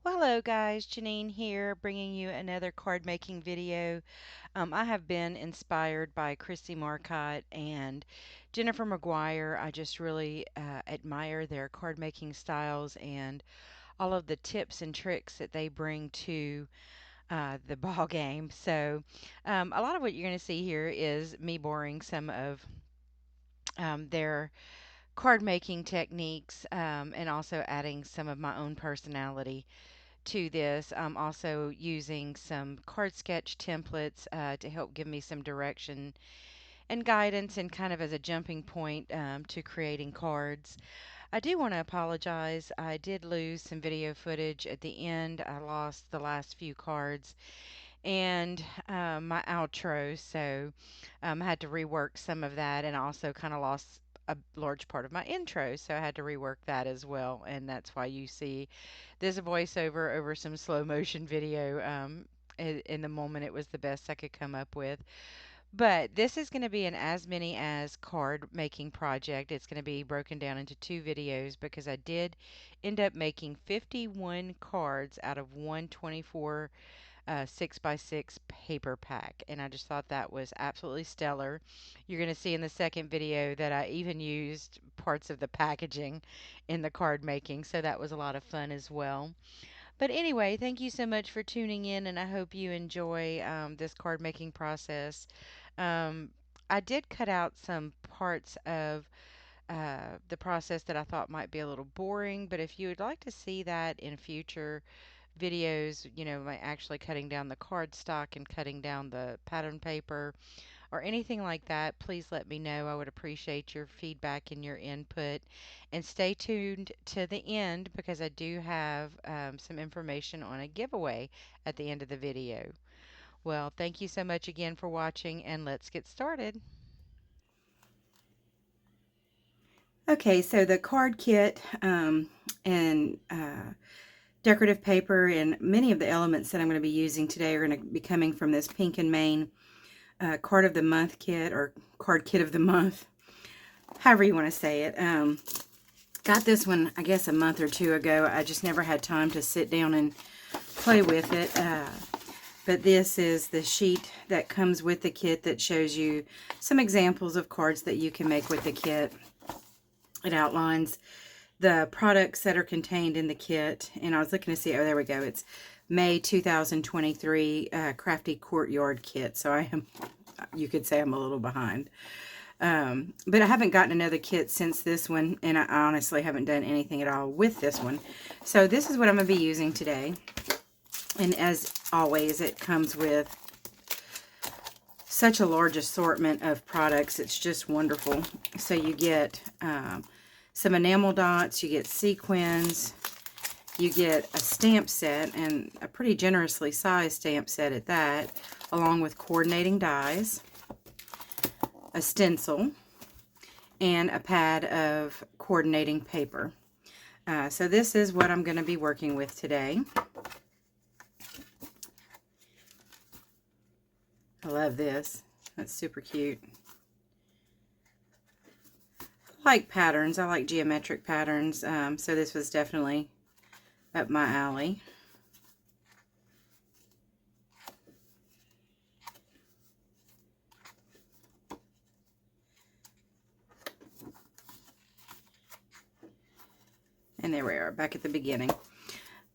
Well, hello guys, Janine here, bringing you another card making video. I have been inspired by Kristie Marcotte and Jennifer McGuire. I just really admire their card making styles and all of the tips and tricks that they bring to the ball game. So, a lot of what you're going to see here is me borrowing some of their card making techniques and also adding some of my own personality to this. I'm also using some card sketch templates to help give me some direction and guidance and kind of as a jumping point to creating cards. I do want to apologize. I did lose some video footage at the end. I lost the last few cards and my outro, so I had to rework some of that and also kind of lost a large part of my intro, so I had to rework that as well, and that's why you see this voiceover over some slow motion video. In the moment, it was the best I could come up with. But this is going to be an as many as card making project. It's going to be broken down into two videos because I did end up making 51 cards out of 124 6x6 paper pack, and I just thought that was absolutely stellar. You're going to see in the second video that I even used parts of the packaging in the card making, so that was a lot of fun as well. But anyway, thank you so much for tuning in, and I hope you enjoy this card making process. Um, I did cut out some parts of the process that I thought might be a little boring, but if you would like to see that in future videos, like actually cutting down the cardstock and cutting down the pattern paper or anything like that, please let me know. I would appreciate your feedback and your input. And stay tuned to the end because I do have some information on a giveaway at the end of the video. Well, thank you so much again for watching, and let's get started. Okay, so the card kit and decorative paper and many of the elements that I'm going to be using today are going to be coming from this Pink and Main Card of the Month kit, or Card Kit of the Month, however you want to say it. Got this one, I guess, a month or two ago. I just never had time to sit down and play with it. But this is the sheet that comes with the kit that shows you some examples of cards that you can make with the kit. It outlines the products that are contained in the kit, and I was looking to see, oh, there we go, it's May 2023 Crafty Courtyard kit, so I am, you could say I'm a little behind. But I haven't gotten another kit since this one, and I honestly haven't done anything at all with this one. So this is what I'm going to be using today, and as always, it comes with such a large assortment of products. It's just wonderful. So you get some enamel dots, you get sequins, you get a stamp set, and a pretty generously sized stamp set at that, along with coordinating dies, a stencil, and a pad of coordinating paper. So this is what I'm going to be working with today. I love this. That's super cute. I like patterns. I like geometric patterns. So this was definitely up my alley. And there we are, back at the beginning.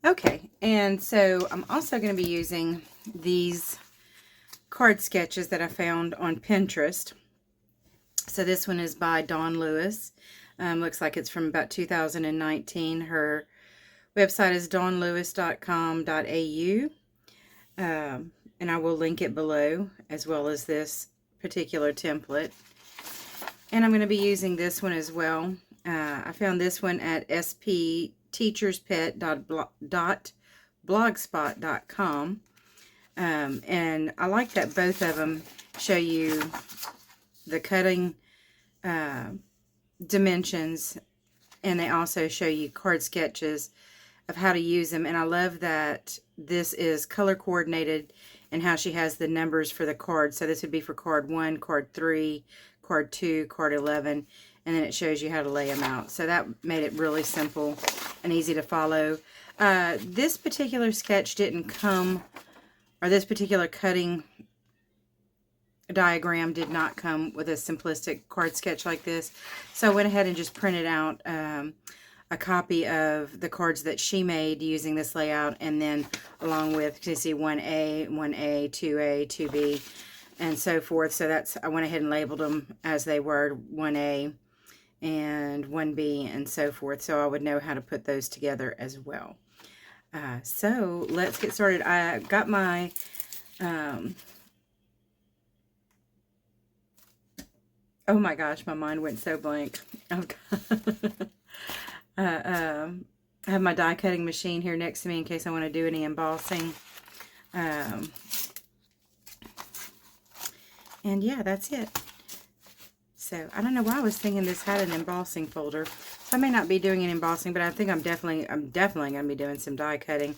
Okay, and so I'm also going to be using these card sketches that I found on Pinterest. So this one is by Dawn Lewis. Looks like it's from about 2019. Her website is dawnlewis.com.au. And I will link it below, as well as this particular template. And I'm going to be using this one as well. I found this one at spteacherspet.blogspot.com. And I like that both of them show you the cutting dimensions, and they also show you card sketches of how to use them. And I love that this is color coordinated and how she has the numbers for the cards. So this would be for card 1, card 3, card 2, card 11, and then it shows you how to lay them out. So that made it really simple and easy to follow. This particular sketch didn't come, or this particular cutting diagram did not come with a simplistic card sketch like this. So I went ahead and just printed out a copy of the cards that she made using this layout, and then along with, you see 1A, 1A, 2A, 2B, and so forth. So that's, I went ahead and labeled them as they were, 1A and 1B and so forth, so I would know how to put those together as well. So let's get started. I got my oh my gosh, my mind went so blank. I have my die cutting machine here next to me in case I want to do any embossing. And yeah, that's it. So I don't know why I was thinking this had an embossing folder. So I may not be doing an embossing, but I think I'm definitely going to be doing some die cutting.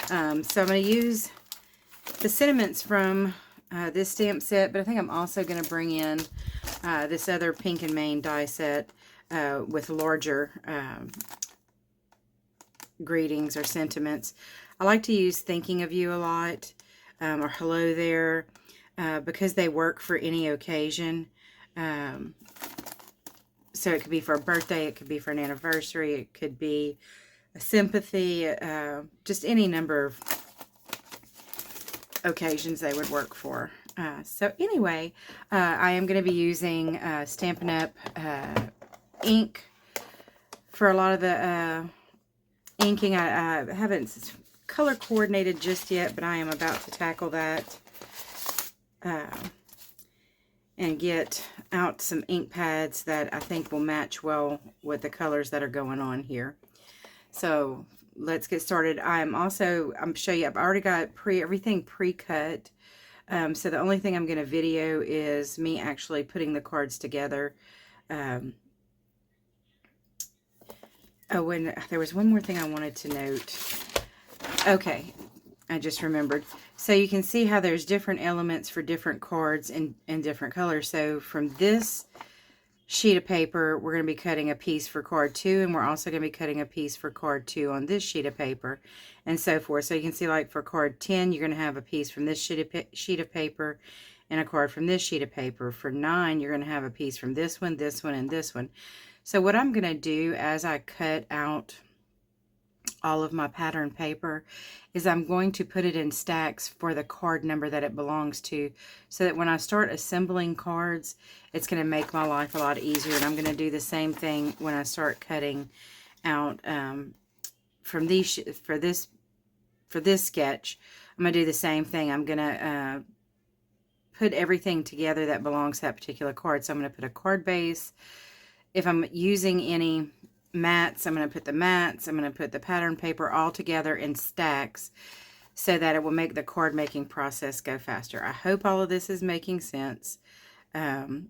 So I'm going to use the sentiments from this stamp set, but I think I'm also going to bring in this other pink and Main die set with larger greetings or sentiments. I like to use thinking of you a lot, or hello there, because they work for any occasion. So it could be for a birthday, it could be for an anniversary, it could be a sympathy, just any number of occasions they would work for. So anyway, I am going to be using Stampin' Up ink for a lot of the inking. I haven't color coordinated just yet, but I am about to tackle that and get out some ink pads that I think will match well with the colors that are going on here. So let's get started. I'm show you, I've already got everything pre-cut. So the only thing I'm going to video is me actually putting the cards together. Oh, and there was one more thing I wanted to note. Okay, I just remembered. So you can see how there's different elements for different cards in different colors. So from this sheet of paper, we're going to be cutting a piece for card 2, and we're also going to be cutting a piece for card 2 on this sheet of paper, and so forth. So you can see, like for card 10, you're going to have a piece from this sheet of paper and a card from this sheet of paper. For 9, you're going to have a piece from this one, and this one. So what I'm going to do as I cut out all of my pattern paper is I'm going to put it in stacks for the card number that it belongs to, so that when I start assembling cards, it's going to make my life a lot easier. And I'm going to do the same thing when I start cutting out from these for this sketch. I'm going to do the same thing. I'm going to put everything together that belongs to that particular card. So I'm going to put a card base. If I'm using any mats, I'm going to put the mats, I'm going to put the pattern paper all together in stacks so that it will make the card making process go faster. I hope all of this is making sense. And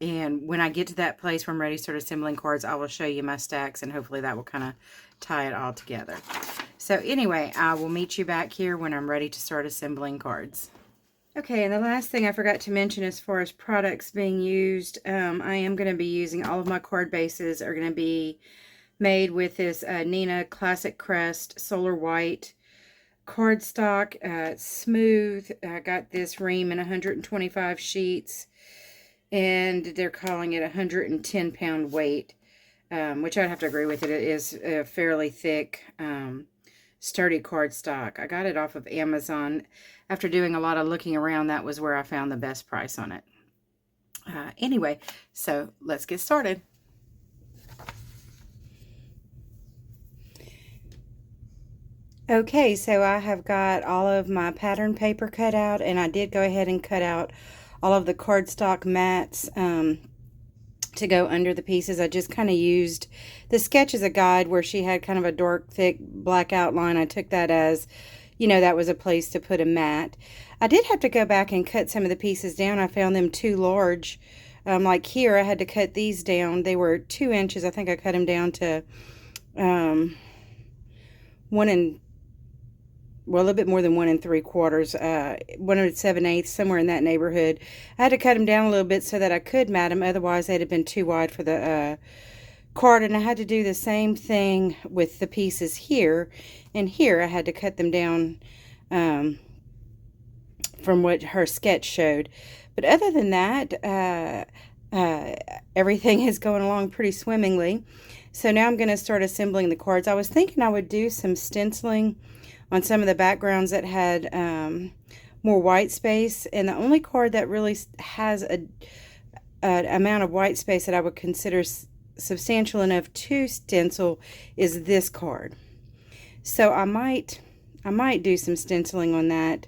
when I get to that place where I'm ready to start assembling cards, I will show you my stacks, and hopefully that will kind of tie it all together. So anyway, I will meet you back here when I'm ready to start assembling cards. Okay, and the last thing I forgot to mention as far as products being used, I am going to be using, all of my card bases are going to be made with this Nina Classic Crest Solar White cardstock. It's smooth. I got this ream in 125 sheets, and they're calling it 110-pound weight, which I'd have to agree with it. It is a fairly thick, sturdy cardstock. I got it off of Amazon. After doing a lot of looking around, that was where I found the best price on it. Anyway, so let's get started. Okay, so I have got all of my pattern paper cut out, and I did go ahead and cut out all of the cardstock mats to go under the pieces. I just kind of used the sketch as a guide where she had kind of a dark, thick black outline. I took that as, you know, that was a place to put a mat. I did have to go back and cut some of the pieces down. I found them too large. Like here, I had to cut these down. They were 2 inches. I think I cut them down to 1 well, a little bit more than 1 3/4, 1 7/8, somewhere in that neighborhood. I had to cut them down a little bit so that I could mat them. Otherwise, they'd have been too wide for the card, and I had to do the same thing with the pieces here and here. I had to cut them down from what her sketch showed. But other than that, everything is going along pretty swimmingly. So now I'm going to start assembling the cards. I was thinking I would do some stenciling on some of the backgrounds that had more white space, and the only card that really has an amount of white space that I would consider substantial enough to stencil is this card. So I might do some stenciling on that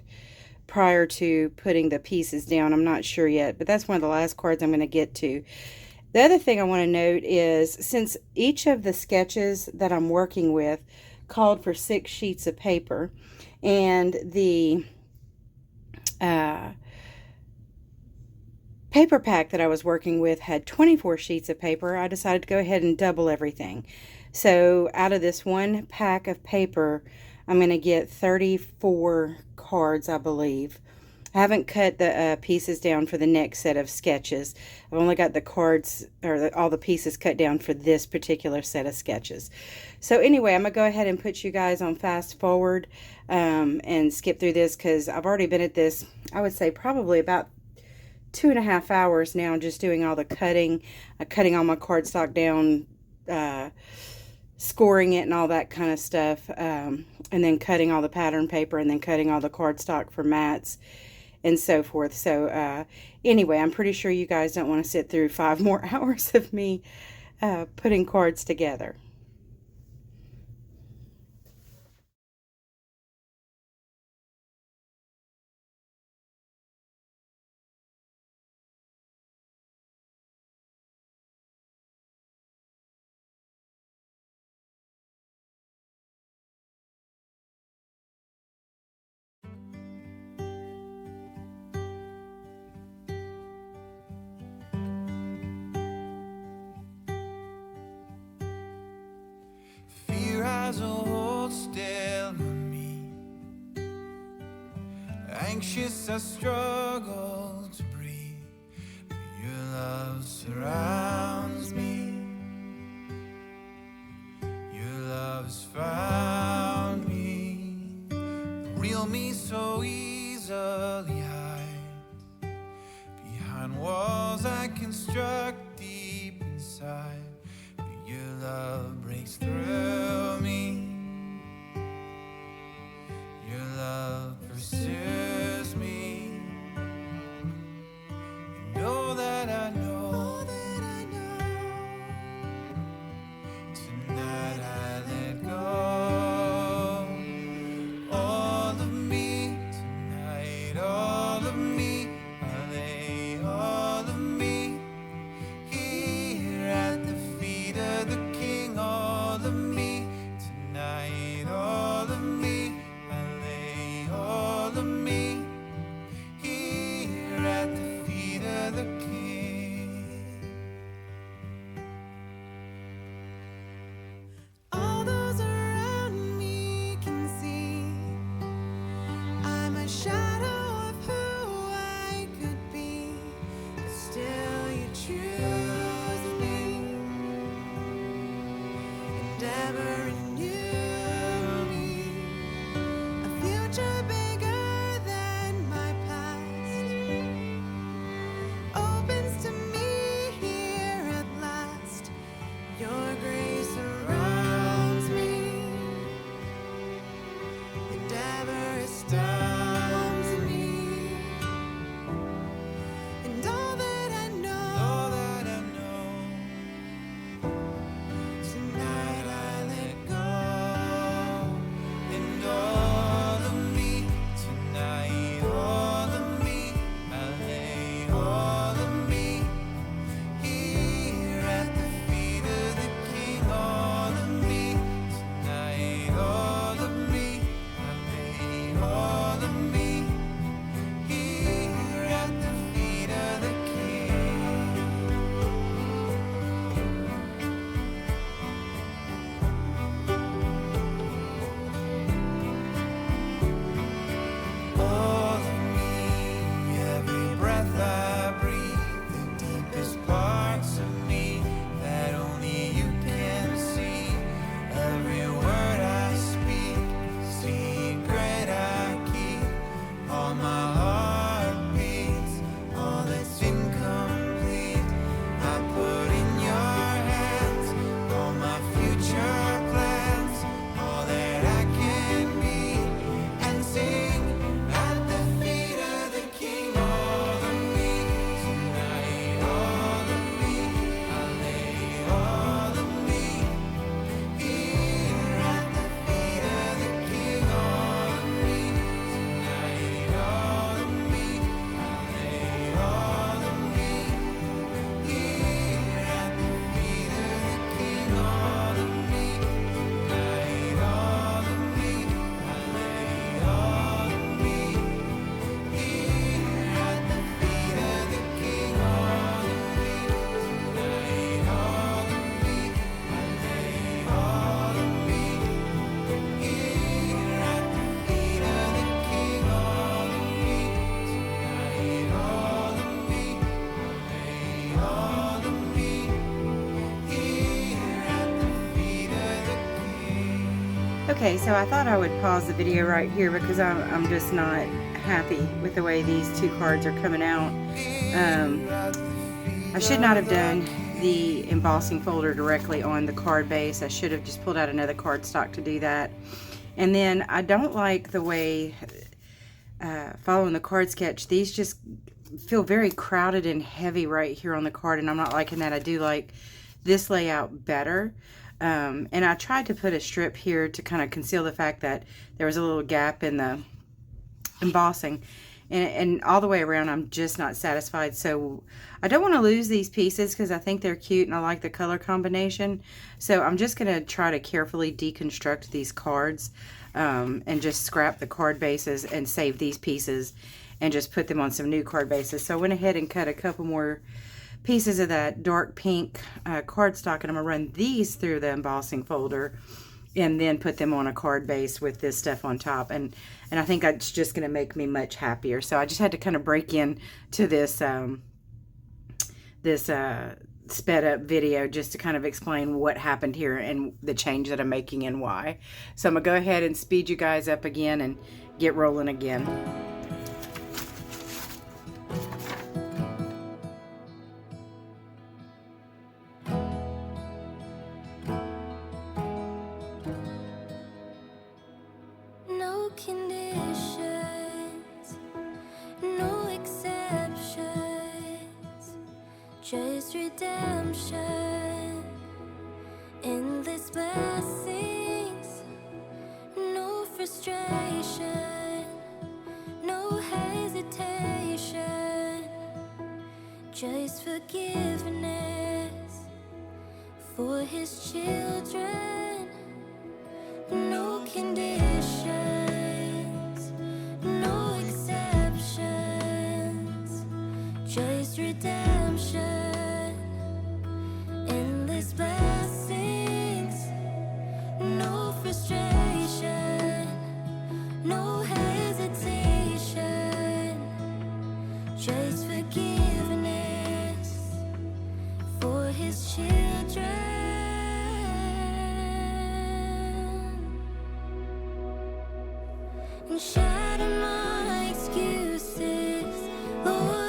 prior to putting the pieces down. I'm not sure yet, but that's one of the last cards I'm going to get to. The other thing I want to note is, since each of the sketches that I'm working with called for 6 sheets of paper, and the paper pack that I was working with had 24 sheets of paper, I decided to go ahead and double everything. So out of this one pack of paper, I'm going to get 34 cards, I believe. I haven't cut the pieces down for the next set of sketches. I've only got the cards, or all the pieces cut down for this particular set of sketches. So anyway, I'm going to go ahead and put you guys on fast forward and skip through this, because I've already been at this, I would say probably about 2.5 hours now, just doing all the cutting, cutting all my cardstock down, scoring it and all that kind of stuff, and then cutting all the pattern paper, and then cutting all the cardstock for mats and so forth. So anyway, I'm pretty sure you guys don't want to sit through 5 more hours of me putting cards together. Fear has a hold still on me. Anxious, I struggle to breathe, but your love surrounds me. Your love has found me. The real me so easily hides behind walls I construct deep inside. But your love breaks through me. Your love pursues me. You know that I know. Tonight I let go. All of me Okay, so I thought I would pause the video right here because I'm just not happy with the way these two cards are coming out. I should not have done the embossing folder directly on the card base. I should have just pulled out another cardstock to do that. And then I don't like the way, following the card sketch, these just feel very crowded and heavy right here on the card, and I'm not liking that. I do like this layout better. And I tried to put a strip here to kind of conceal the fact that there was a little gap in the embossing. And all the way around, I'm just not satisfied. So I don't want to lose these pieces because I think they're cute and I like the color combination. So I'm just going to try to carefully deconstruct these cards and just scrap the card bases and save these pieces and just put them on some new card bases. So I went ahead and cut a couple more pieces of that dark pink cardstock, and I'm going to run these through the embossing folder and then put them on a card base with this stuff on top. And I think that's just going to make me much happier. So I just had to kind of break in to this sped up video just to kind of explain what happened here and the change that I'm making and why. So I'm going to go ahead and speed you guys up again and get rolling again. Just redemption, endless blessings, no frustration, no hesitation, just forgiveness for his children, no conditions, no exceptions, just redemption. Blessings, no frustration, no hesitation, just forgiveness for his children. And shatter my excuses, Lord.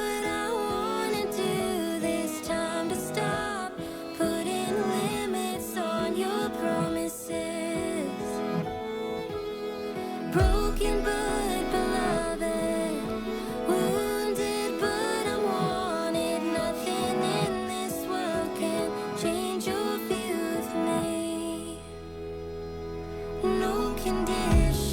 Broken but beloved, wounded but unwanted. Nothing in this world can change your view of me. No conditions,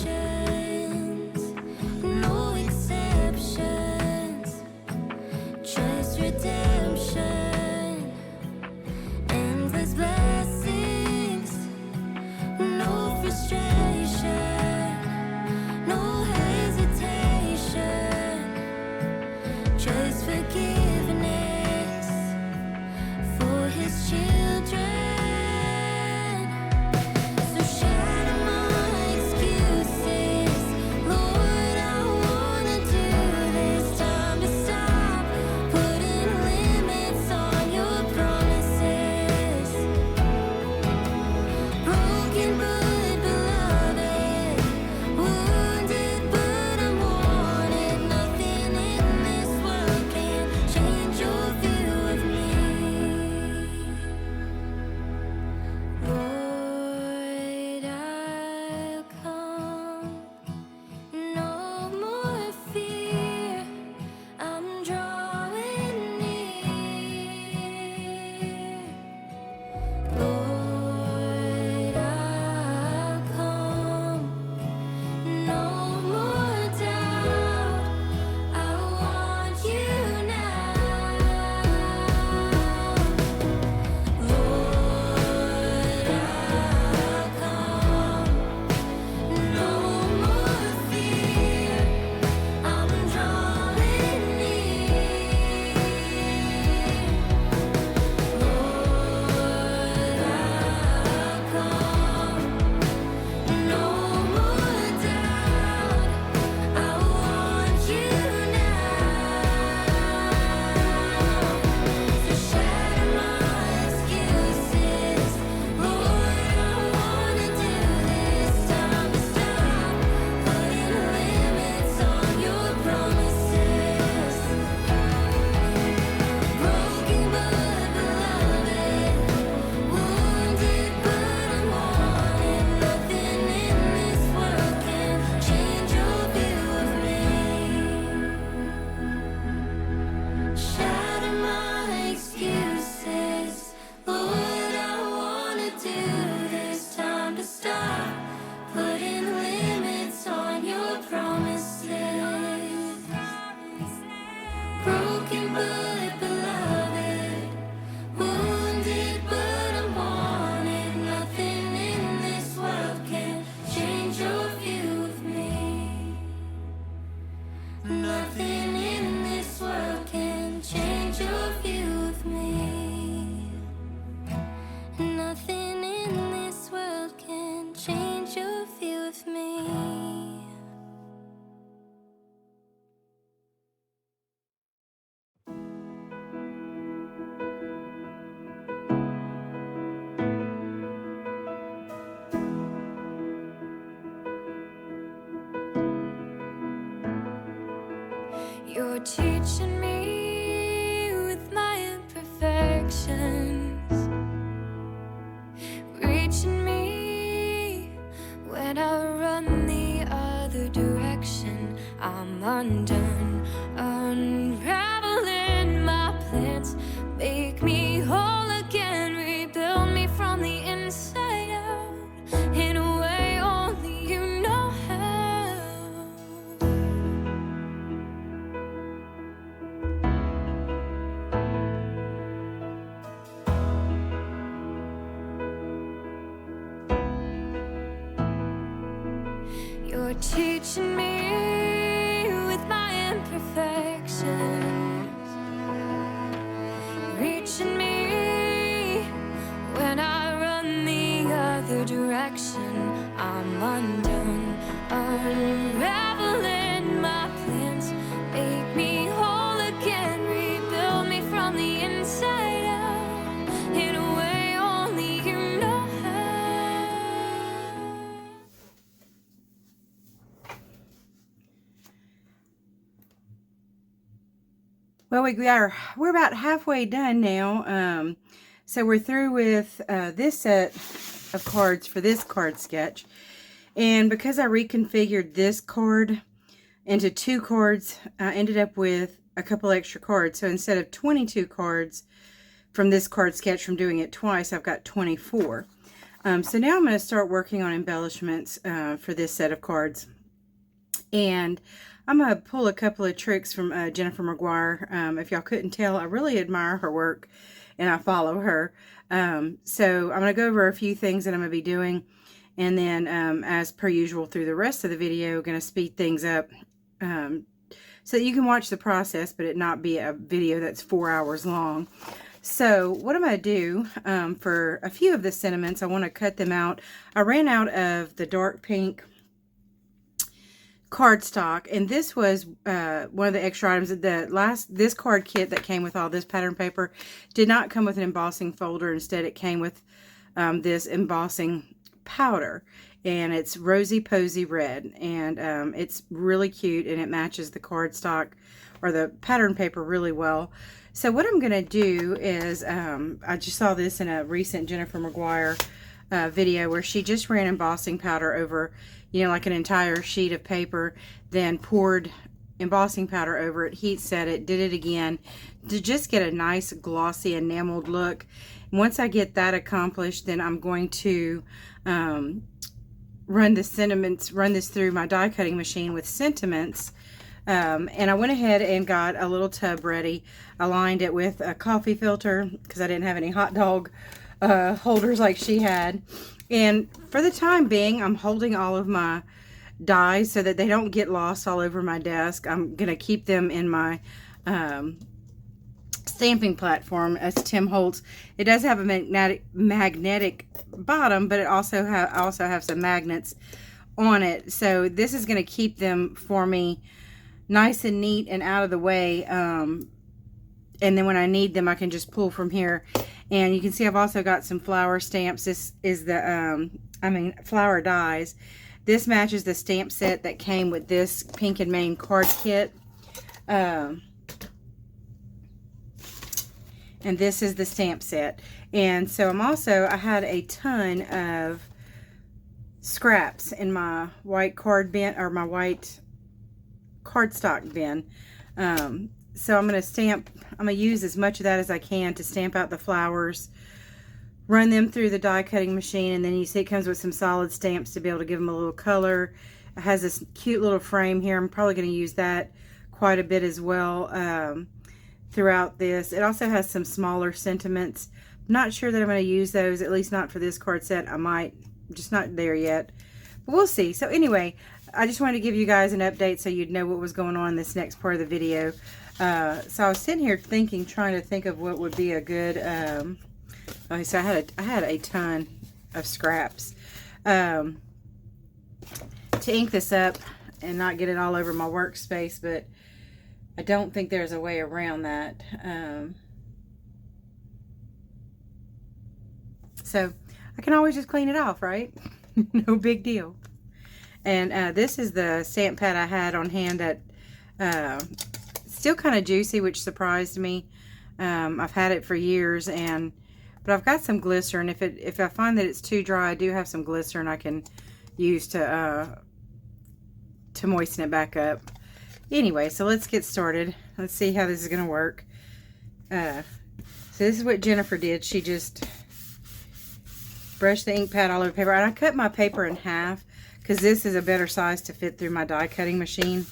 teaching me with my imperfections, reaching me when I run the other direction. I'm undone, unraveling my plans, make me whole again, rebuild me from the inside out, in a way only you know how. You're teaching me with my imperfections, reaching me when I run the other direction. I'm undone, unraveling my plans, make me whole again, rebuild me from the inside out, in a way only you know how. Well, we're about halfway done now. So we're through with this set of cards for this card sketch. And because I reconfigured this card into 2 cards, I ended up with a couple extra cards. So instead of 22 cards from this card sketch from doing it twice, I've got 24. So now I'm going to start working on embellishments for this set of cards. And I'm going to pull a couple of tricks from Jennifer McGuire. If y'all couldn't tell, I really admire her work and I follow her. So I'm going to go over a few things that I'm going to be doing. And then as per usual through the rest of the video, going to speed things up so that you can watch the process, but it not be a video that's 4 hours long. So what I'm going to do for a few of the sentiments, I want to cut them out. I ran out of the dark pink cardstock, and this was one of the extra items. This card kit that came with all this pattern paper did not come with an embossing folder. Instead, it came with this embossing powder, and it's Rosy Posy Red, and it's really cute, and it matches the cardstock or the pattern paper really well. So what I'm going to do is, I just saw this in a recent Jennifer McGuire video where she just ran embossing powder over, you know, like an entire sheet of paper, then poured embossing powder over it, heat set it, did it again to just get a nice glossy enameled look. And once I get that accomplished, then I'm going to run this through my die cutting machine with sentiments. And I went ahead and got a little tub ready. I lined it with a coffee filter because I didn't have any hot dog holders like she had. And for the time being, I'm holding all of my dies so that they don't get lost all over my desk. I'm going to keep them in my stamping platform as Tim Holtz. It does have a magnetic bottom, but it I also have some magnets on it. So this is going to keep them for me nice and neat and out of the way. And then when I need them, I can just pull from here. And you can see I've also got some flower stamps. This is the, flower dies. This matches the stamp set that came with this Pink and Main card kit. And this is the stamp set. And so I had a ton of scraps in my white card bin, or my white cardstock bin. So I'm going to use as much of that as I can to stamp out the flowers, run them through the die cutting machine, and then you see it comes with some solid stamps to be able to give them a little color. It has this cute little frame here. I'm probably going to use that quite a bit as well throughout this. It also has some smaller sentiments. I'm not sure that I'm going to use those, at least not for this card set. I might, I'm just not there yet, but we'll see. So anyway, I just wanted to give you guys an update so you'd know what was going on in this next part of the video. So I was sitting here trying to think of what would be a good, okay, so I had a ton of scraps. To ink this up and not get it all over my workspace, but I don't think there's a way around that. So I can always just clean it off, right? No big deal. And this is the stamp pad I had on hand at still kind of juicy, which surprised me. I've had it for years, but I've got some glycerin. If I find that it's too dry, I do have some glycerin I can use to moisten it back up. Anyway, so let's get started. Let's see how this is going to work. So this is what Jennifer did. She just brushed the ink pad all over the paper. And I cut my paper in half because this is a better size to fit through my die cutting machine.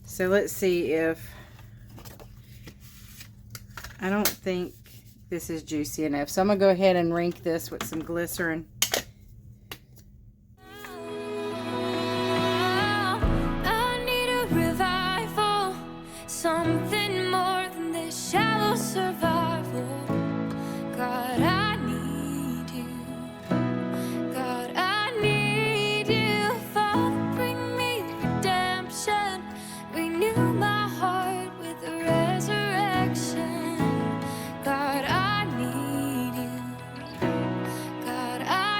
So let's see if... I don't think this is juicy enough. So I'm going to go ahead and rink this with some glycerin. I need a revival, something more than this shallow survival. God, I need you. God, I need you. Father, bring me redemption. Renew my heart with a resurrection. God, I need you. God, I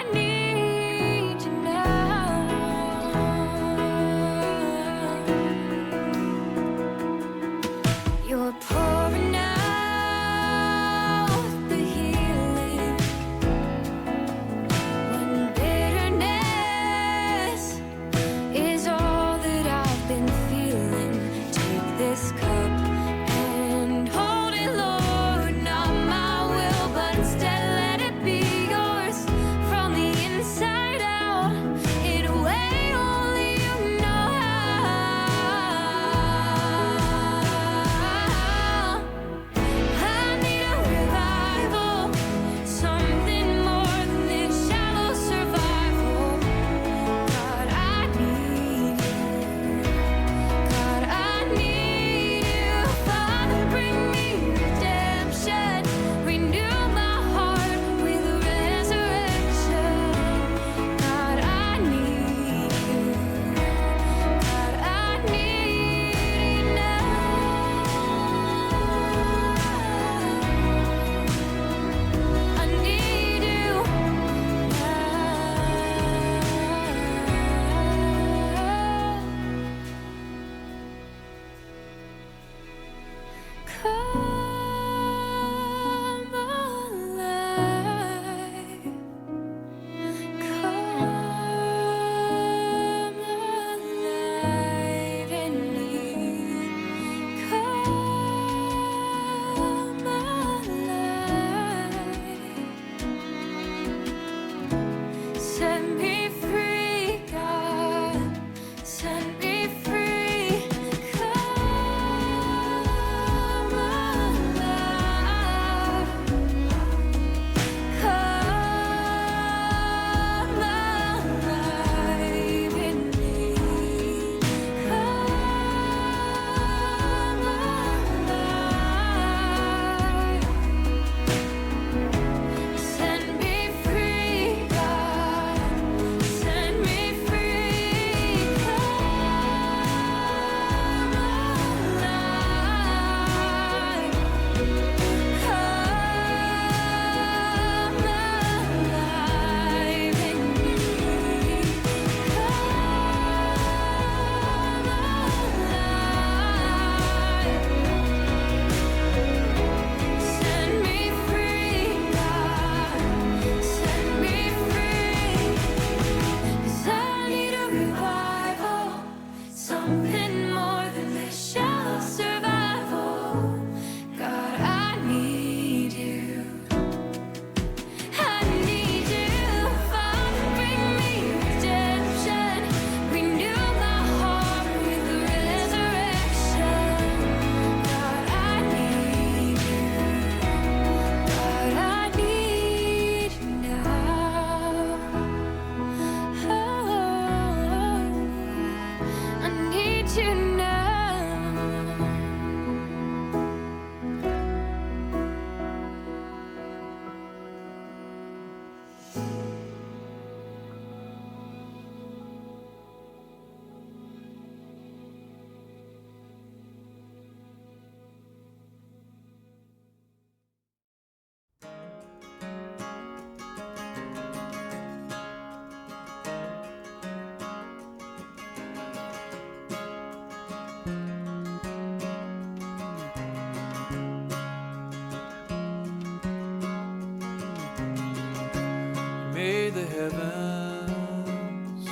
the heavens.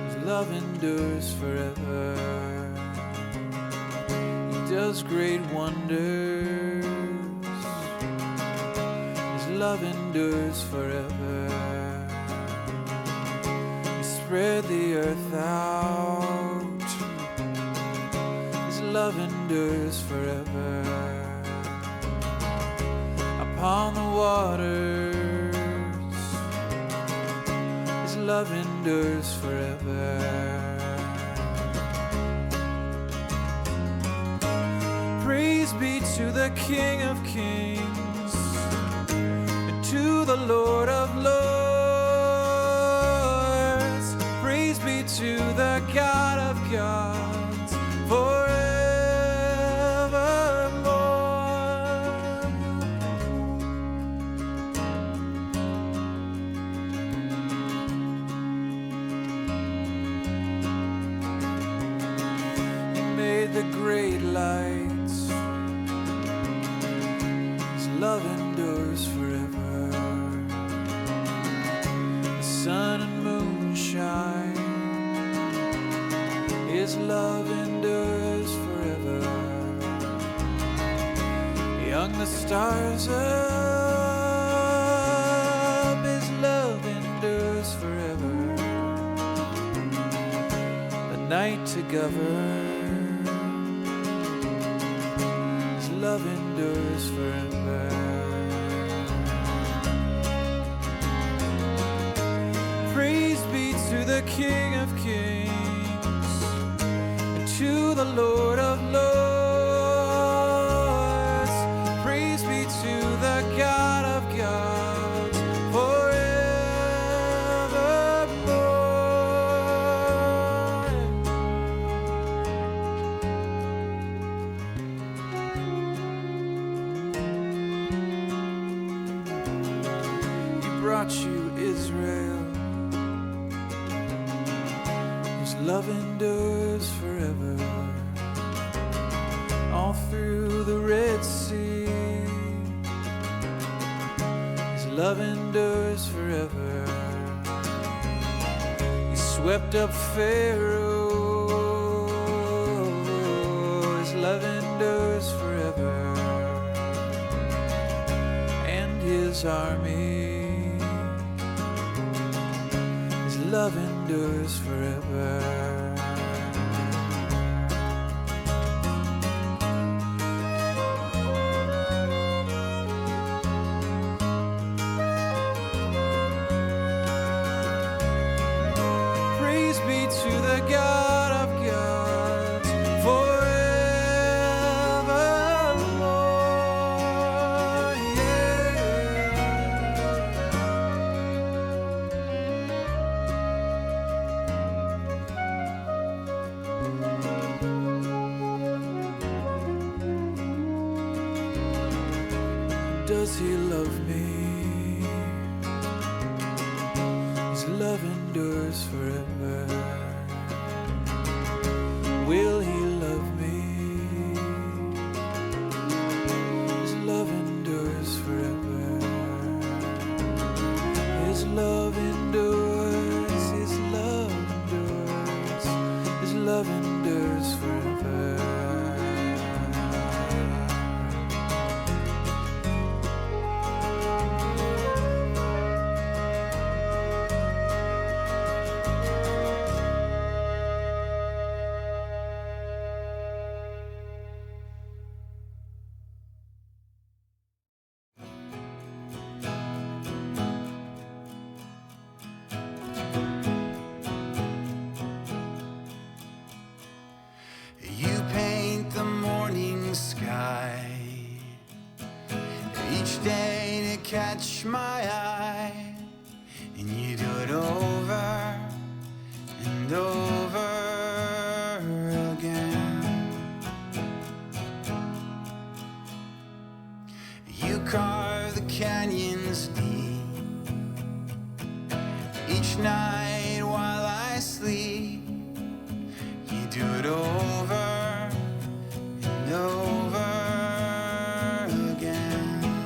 His love endures forever. He does great wonders. His love endures forever. He spread the earth out. His love endures forever. Upon the waters, His love endures forever. Praise be to the King of Kings and to the Lord of Lords. Praise be to the God of gods forevermore. He made the great lights. His love endures forever. The sun and moon shine. His love endures forever. He hung the stars up. His love endures forever. The night to govern. His love endures forever. Praise be to the King of Kings and to the Lord of Lords. Praise be to the God of gods forevermore. He brought you Israel. His love endures forever. All through the Red Sea, His love endures forever. He swept up Pharaoh. His love endures forever. And his army, His love endures forever. Praise be to the God of gods forevermore. Yeah. Does He love me? His love endures forever. Will He love me? His love endures forever. His love endures. His love endures. His love endures forever. You paint the morning sky each day to catch my eye, and you do it over and over again. You carve the canyons deep each night while I sleep. You do it over and over again.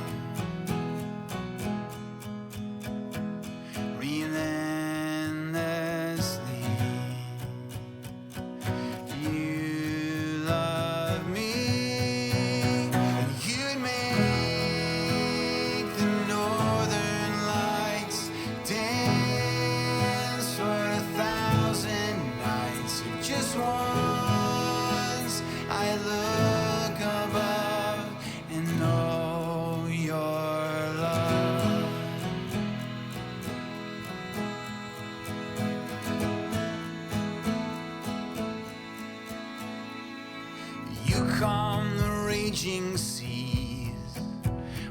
raging seas,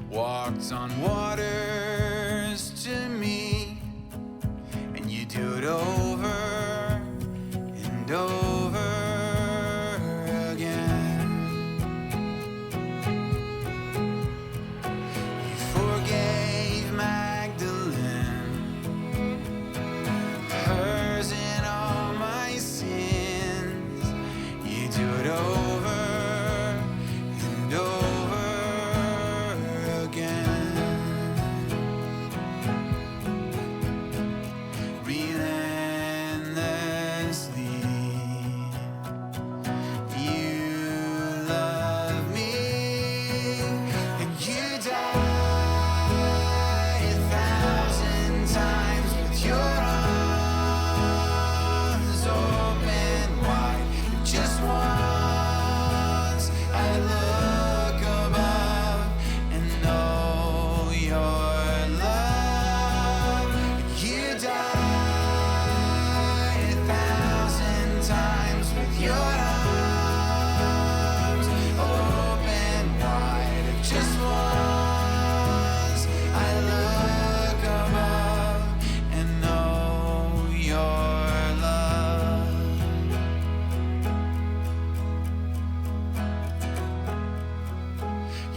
walked on waters to me, and you do it over and over again. You forgave Magdalene, hers and all my sins. You do it over and over again. Relentlessly, you love me, and you died 1,000 times with your arms open wide. Just once I look above and know your love. You died 1,000 times with your arms open wide. Just once I look above and know your love.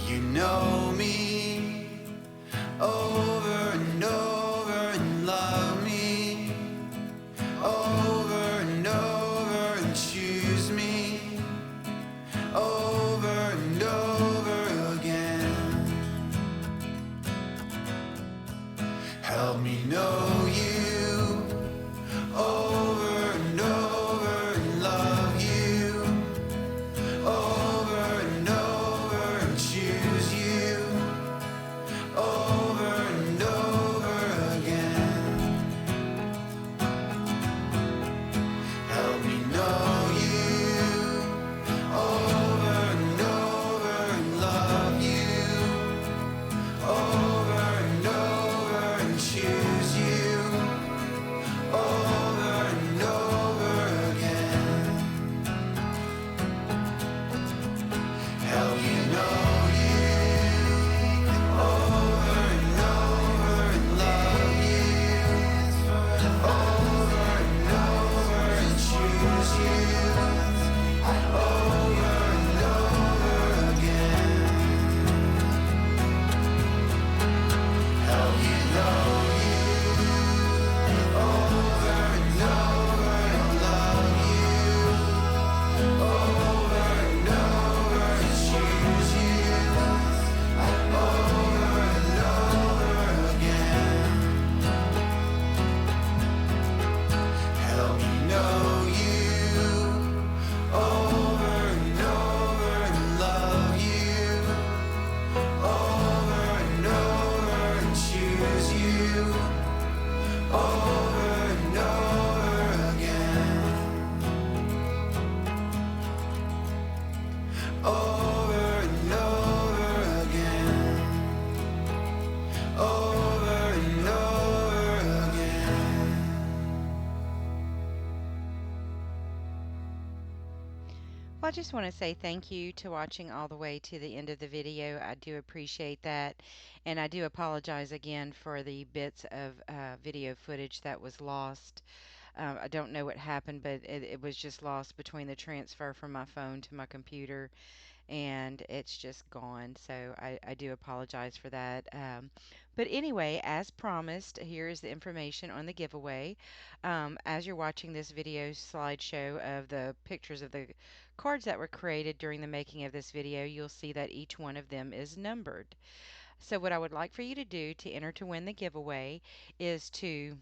You know me over and over and love me over and over and choose me over and over again. Help me know you over and over and love you over and over and choose you over and over again. Help me know you over and over and love you over and over and choose you over and over again. Help me know you over and over and love you over and over and choose you over and over again. Help me know you over and over and love you over and over and choose you over and over again. Help me know you over and over and love you over and over and choose you over and over again. Over and over again. Over and over again. Well, I just want to say thank you to watching all the way to the end of the video. I do appreciate that. And I do apologize again for the bits of video footage that was lost. I don't know what happened, but it was just lost between the transfer from my phone to my computer, and it's just gone. So I do apologize for that. But anyway, as promised, here is the information on the giveaway. As you're watching this video slideshow of the pictures of the cards that were created during the making of this video, you'll see that each one of them is numbered. So what I would like for you to do to enter to win the giveaway is to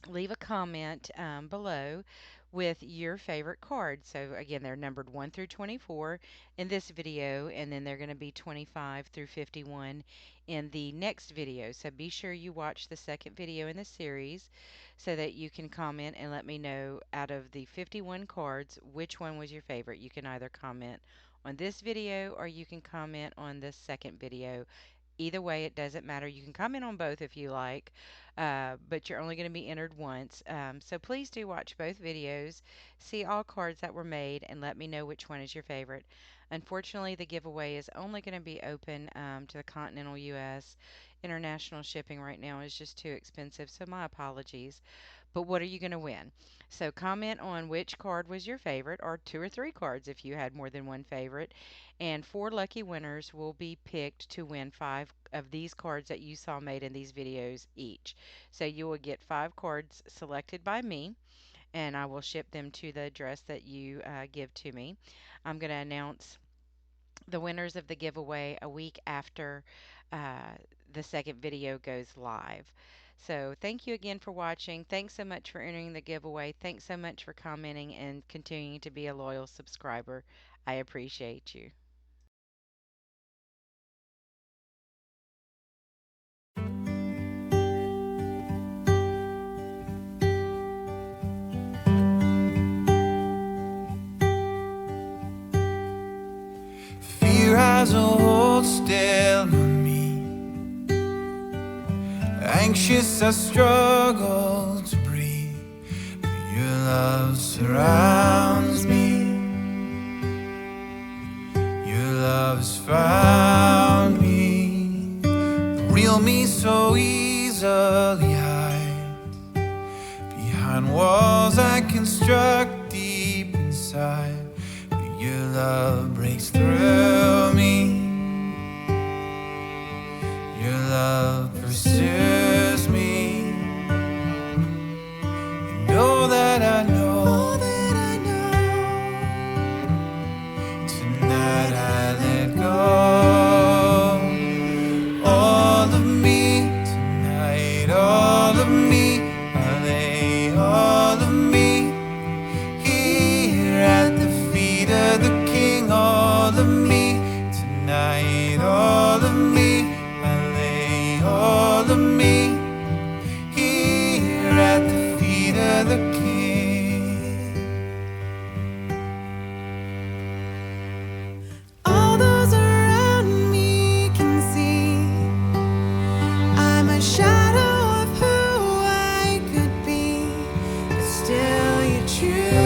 leave a comment below with your favorite card. So again, they're numbered 1 through 24 in this video, and then they're going to be 25 through 51 in the next video. So be sure you watch the second video in the series so that you can comment and let me know out of the 51 cards which one was your favorite. You can either comment on this video or you can comment on the second video Either way, it doesn't matter. You can comment on both if you like, but you're only going to be entered once. So please do watch both videos, see all cards that were made, and let me know which one is your favorite. Unfortunately, the giveaway is only going to be open to the continental U.S. International shipping right now is just too expensive, so my apologies. But what are you going to win? So comment on which card was your favorite, or 2 or 3 cards if you had more than one favorite. And 4 lucky winners will be picked to win 5 of these cards that you saw made in these videos each. So you will get 5 cards selected by me, and I will ship them to the address that you give to me. I'm going to announce the winners of the giveaway a week after uh, the second video goes live. So thank you again for watching. Thanks so much for entering the giveaway. Thanks so much for commenting and continuing to be a loyal subscriber. I appreciate you. Fear has a hold still on me. Anxious, I struggle to breathe, but your love surrounds me. Your love has found me. The real me so easily hides behind walls I construct deep inside. But your love breaks through me. Your love pursues me. You know that I know. Tonight I let go. All of me tonight, all of me. I lay all of me here at the feet of the King. All of me tonight, all of me. I lay all of me here at the feet of the King. All those around me can see I'm a shadow of who I could be, but still you're true.